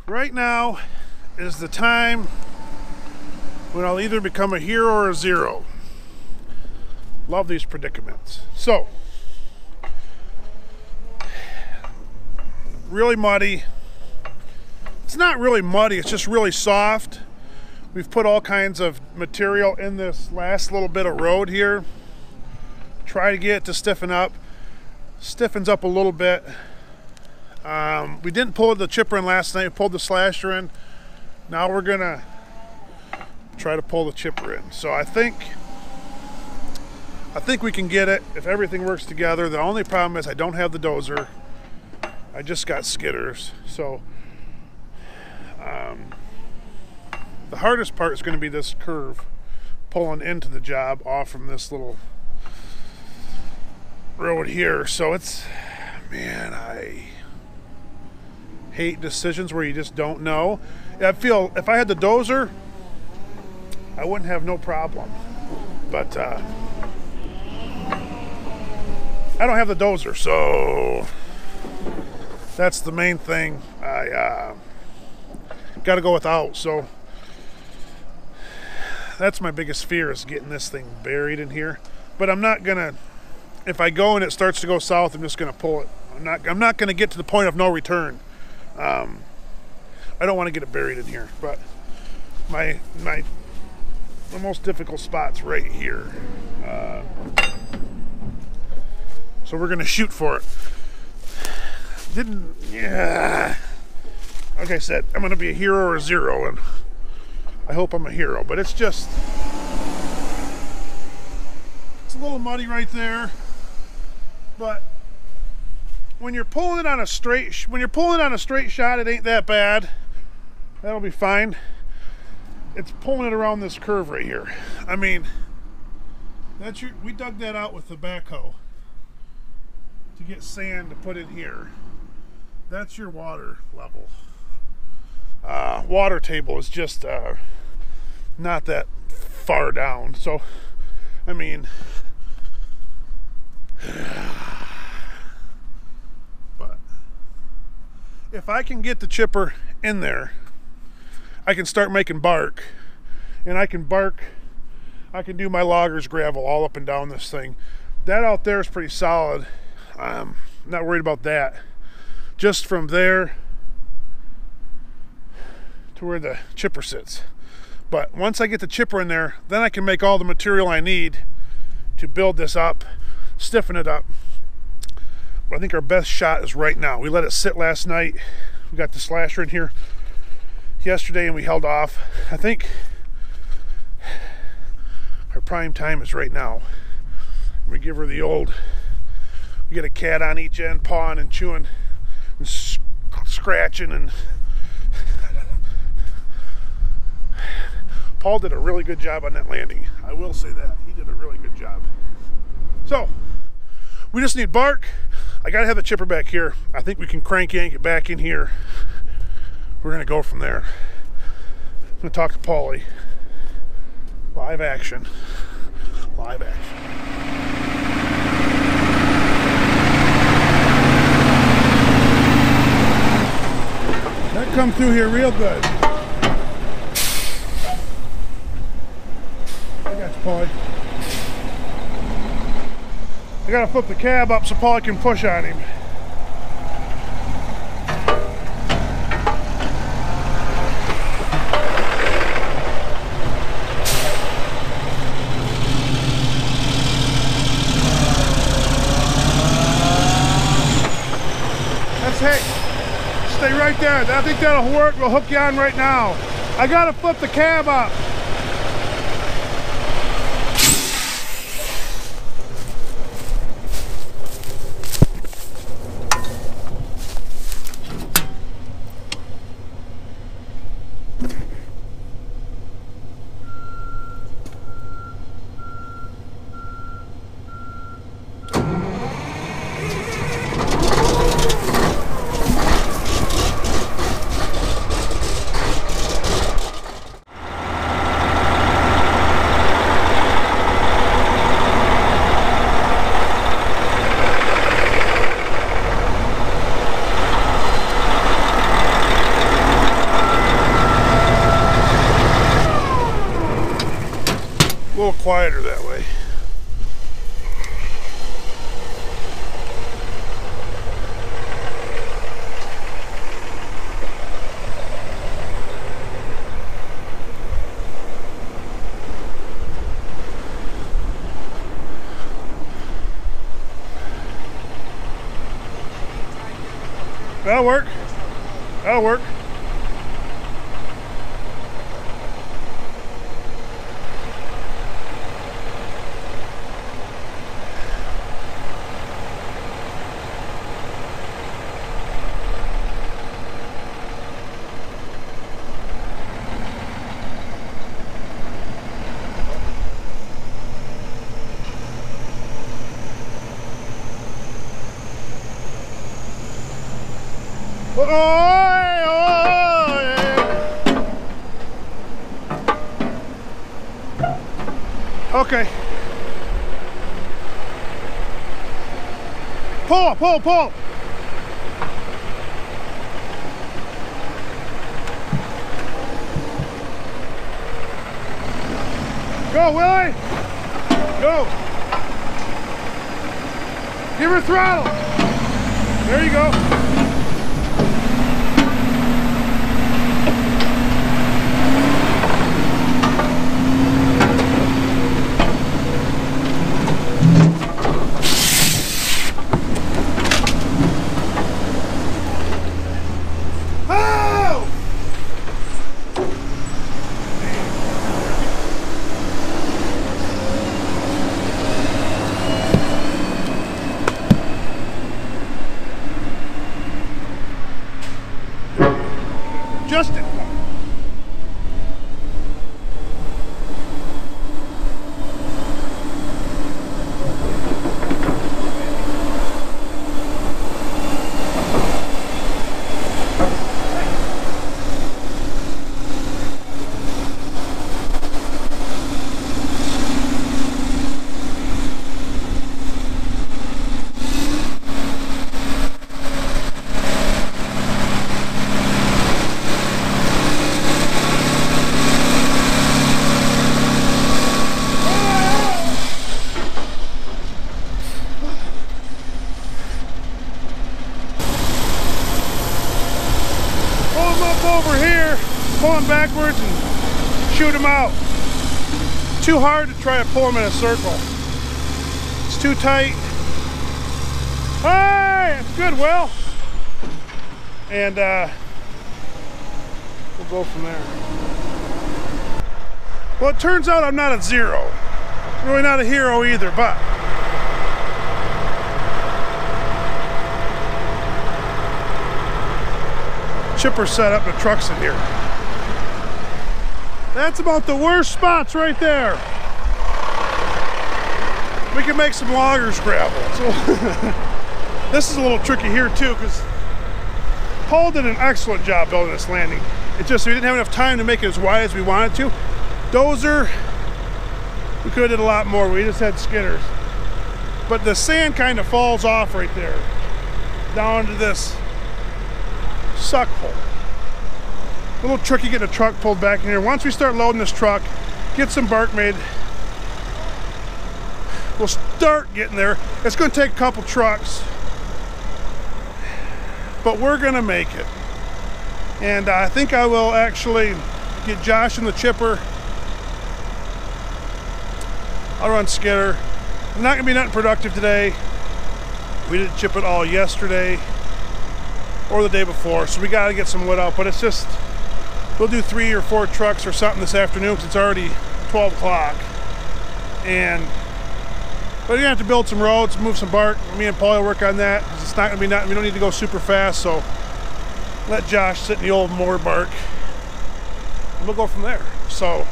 Right now is the time when I'll either become a hero or a zero. Love these predicaments. So, really muddy. It's not really muddy, it's just really soft. We've put all kinds of material in this last little bit of road here. Try to get it to stiffen up. Stiffens up a little bit. We didn't pull the chipper in last night, we pulled the slasher in. Now we're gonna try to pull the chipper in. So I think we can get it if everything works together. The only problem is I don't have the dozer. I just got skidders. So the hardest part is going to be this curve, pulling into the job off from this little road here. So it's, man, I hate decisions where you just don't know. I feel if I had the dozer, I wouldn't have no problem. But I don't have the dozer, so that's the main thing. I got to go without. So that's my biggest fear, is getting this thing buried in here. But I'm not gonna, if I go and it starts to go south, I'm just gonna pull it. I'm not gonna get to the point of no return. I don't want to get it buried in here. But the most difficult spot's right here. So we're gonna shoot for it. Like I said, I'm gonna be a hero or a zero, and I hope I'm a hero, but it's a little muddy right there. But when you're pulling it on a straight shot, it ain't that bad. That'll be fine. It's pulling it around this curve right here. I mean, we dug that out with the backhoe to get sand to put in here. That's your water level. Water table is just not that far down. So, I mean, but if I can get the chipper in there, I can start making bark, and I can do my loggers gravel all up and down this thing. That out there is pretty solid. I'm not worried about that. Just from there to where the chipper sits. But once I get the chipper in there, then I can make all the material I need to build this up, stiffen it up. But I think our best shot is right now. We let it sit last night. We got the slasher in here yesterday and we held off. I think our prime time is right now. We give her the old, we get a cat on each end, pawing and chewing and scratching, and Paul did a really good job on that landing. I will say that. He did a really good job. So, we just need bark. I gotta have the chipper back here. I think we can crank yank it back in here. We're gonna go from there. I'm gonna talk to Paulie. Live action. Live action. That come through here real good. I got you, Paulie. I gotta flip the cab up so Paulie can push on him. Hey, stay right there. I think that'll work. We'll hook you on right now. I gotta flip the cab up. quieter that way. That'll work. That'll work. Oh, yeah. Okay. Pull, pull, pull. Go, Willie. Go. Give her throttle. There you go. Justin. Over here, pulling backwards and shoot them out. Too hard to try to pull them in a circle. It's too tight. Hey, it's good, Will. And we'll go from there. Well, it turns out I'm not a zero. Really not a hero either, but chipper set up, the truck's in here. That's about the worst spots right there. We can make some loggers gravel. So this is a little tricky here too, because Paul did an excellent job building this landing. It's just we didn't have enough time to make it as wide as we wanted to. Dozer, we could have did a lot more. We just had skidders. But the sand kind of falls off right there, down to this suck hole. A little tricky getting a truck pulled back in here. Once we start loading this truck, get some bark made, we'll start getting there. It's going to take a couple trucks, but we're going to make it. And I think I will actually get Josh in the chipper. I'll run skidder. Not going to be nothing productive today. We didn't chip it all yesterday or the day before, so we got to get some wood out. But it's just, we'll do 3 or 4 trucks or something this afternoon because it's already 12 o'clock. And but you have to build some roads, move some bark. Me and Paul will work on that because it's not going to be nothing. We don't need to go super fast, so let Josh sit in the old mower bark and we'll go from there. So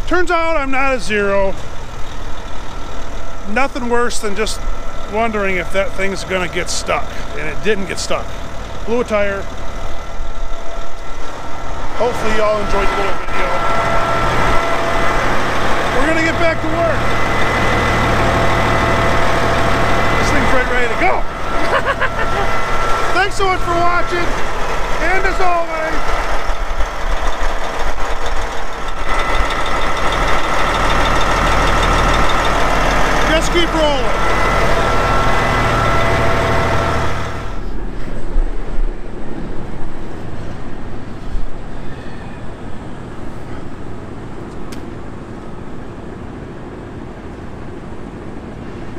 turns out I'm not a zero. Nothing worse than just wondering if that thing's gonna get stuck, and it didn't get stuck. Blew a tire. Hopefully y'all enjoyed the little video. We're gonna get back to work. This thing's right ready to go. Thanks so much for watching, and as always,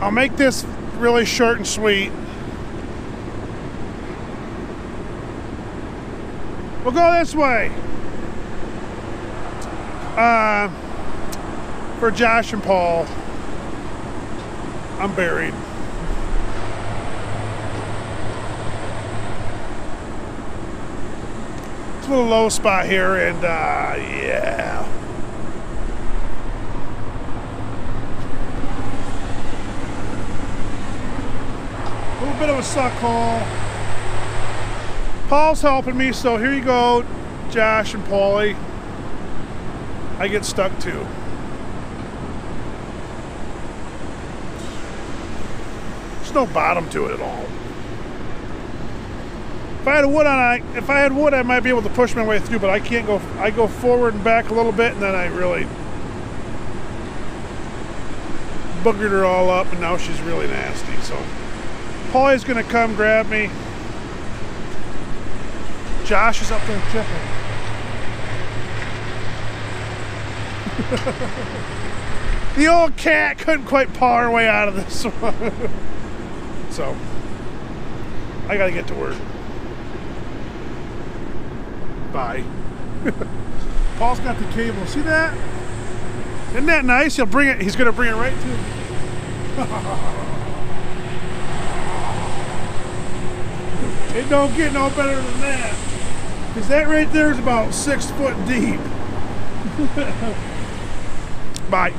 I'll make this really short and sweet. We'll go this way. For Josh and Paul. I'm buried. It's a little low spot here, and yeah. A little bit of a suck hole. Paul's helping me, so here you go, Josh and Paulie. I get stuck too. There's no bottom to it at all. If I had wood, I might be able to push my way through, but I can't go. I go forward and back a little bit, and then I really boogered her all up, and now she's really nasty. So Paulie's gonna come grab me. Josh is up there chipping. The old cat couldn't quite paw her way out of this one. So I gotta get to work. Bye. Paul's got the cable. See that? Isn't that nice? He'll bring it. He's gonna bring it right to me. It don't get no better than that. Because that right there is about 6 foot deep. Bye.